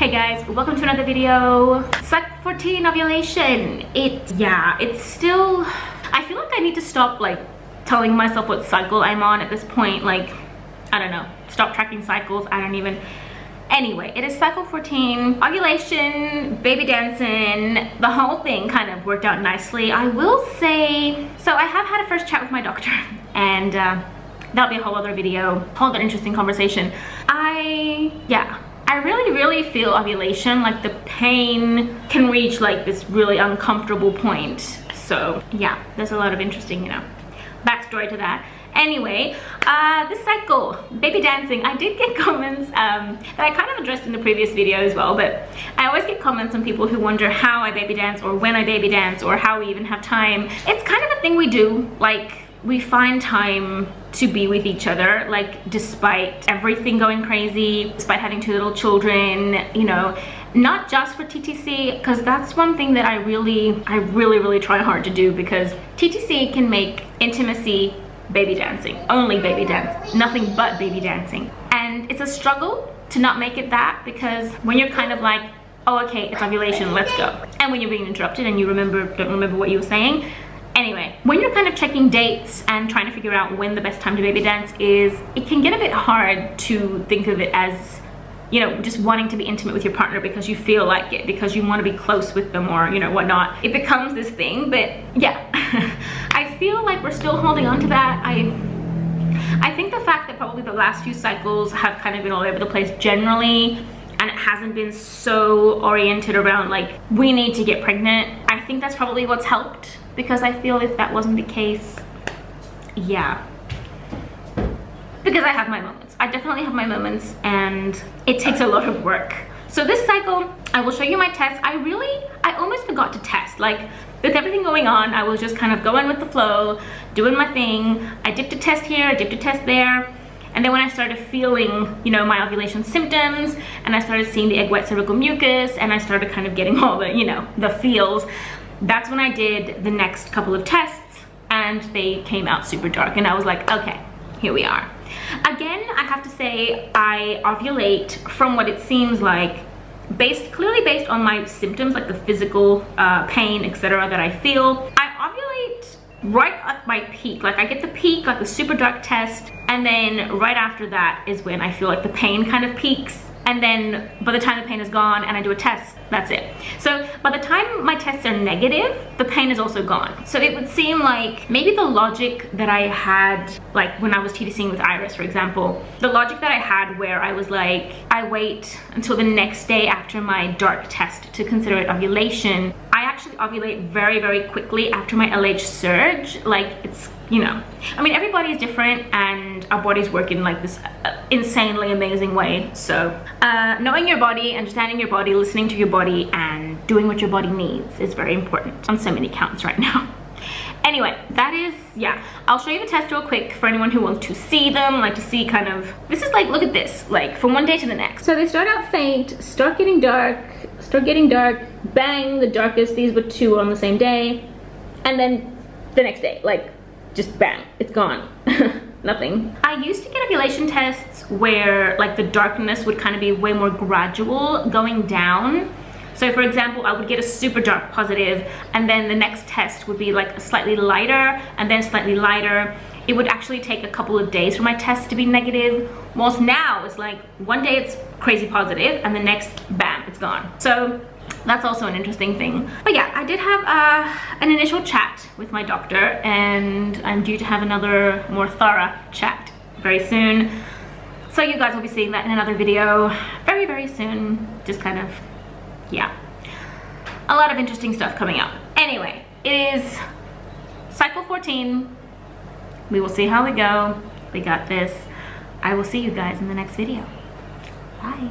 Hey guys, welcome to another video. Cycle 14 ovulation. It's still, I feel like I need to stop like telling myself what cycle I'm on at this point. Like, I don't know, stop tracking cycles. I don't even. Anyway, it is cycle 14, ovulation, baby dancing. The whole thing kind of worked out nicely. I will say, so I have had a first chat with my doctor, and that'll be a whole other video, whole other interesting conversation. I really feel ovulation, like the pain can reach like this really uncomfortable point. So yeah, there's a lot of interesting, backstory to that. Anyway, this cycle, baby dancing, I did get comments that I kind of addressed in the previous video as well, but I always get comments on people who wonder how I baby dance or when I baby dance or how we even have time. It's kind of a thing we do, like we find time to be with each other, like despite everything going crazy, despite having 2 little children, not just for TTC, because that's one thing that I really try hard to do, because TTC can make intimacy baby dancing, only baby dance, nothing but baby dancing. And it's a struggle to not make it that, because when you're kind of like, oh okay, it's ovulation, let's go, and when you're being interrupted and you don't remember what you were saying. Anyway, when you're kind of checking dates and trying to figure out when the best time to baby dance is, it can get a bit hard to think of it as, just wanting to be intimate with your partner because you feel like it, because you want to be close with them or, whatnot. It becomes this thing, but yeah, I feel like we're still holding on to that. I think the fact that probably the last few cycles have kind of been all over the place generally, and it hasn't been so oriented around like, we need to get pregnant. I think that's probably what's helped, because I feel if that wasn't the case, yeah. Because I have my moments. I definitely have my moments, and it takes a lot of work. So this cycle, I will show you my test. I almost forgot to test. Like, with everything going on, I was just kind of going with the flow, doing my thing. I dipped a test here, I dipped a test there. And then when I started feeling, my ovulation symptoms, and I started seeing the egg white cervical mucus, and I started kind of getting all the, the feels, that's when I did the next couple of tests, and they came out super dark, and I was like, okay, here we are. Again, I have to say, I ovulate from what it seems like, clearly based on my symptoms, like the physical pain, etc. that I feel. I ovulate right at my peak. Like I get the peak, like the super dark test, and then right after that is when I feel like the pain kind of peaks. And then by the time the pain is gone and I do a test, that's it. So by the time my tests are negative, the pain is also gone. So it would seem like maybe the logic that I had, like when I was TTCing with Iris, for example, the logic that I had where I was like, I wait until the next day after my dark test to consider it ovulation. I actually ovulate very quickly after my LH surge. Like it's, I mean, everybody is different and our bodies work in like this insanely amazing way. So knowing your body, understanding your body, listening to your body, and doing what your body needs is very important on so many counts right now. Anyway, that is, yeah, I'll show you the test real quick for anyone who wants to see them, like to see kind of, this is like, look at this, like from one day to the next. So they start out faint, start getting dark, bang, the darkest, these were 2 on the same day, and then the next day, like, just bang, it's gone. Nothing. I used to get ovulation tests where like the darkness would kind of be way more gradual going down. So for example, I would get a super dark positive, and then the next test would be like a slightly lighter, and then slightly lighter. It would actually take a couple of days for my test to be negative. Whilst now it's like one day it's crazy positive, and the next, bam, it's gone. So that's also an interesting thing. But yeah, I did have an initial chat with my doctor, and I'm due to have another more thorough chat very soon. So you guys will be seeing that in another video very soon. Just kind of, yeah, a lot of interesting stuff coming up. Anyway, it is cycle 14. We will see how we go. We got this. I will see you guys in the next video. Bye.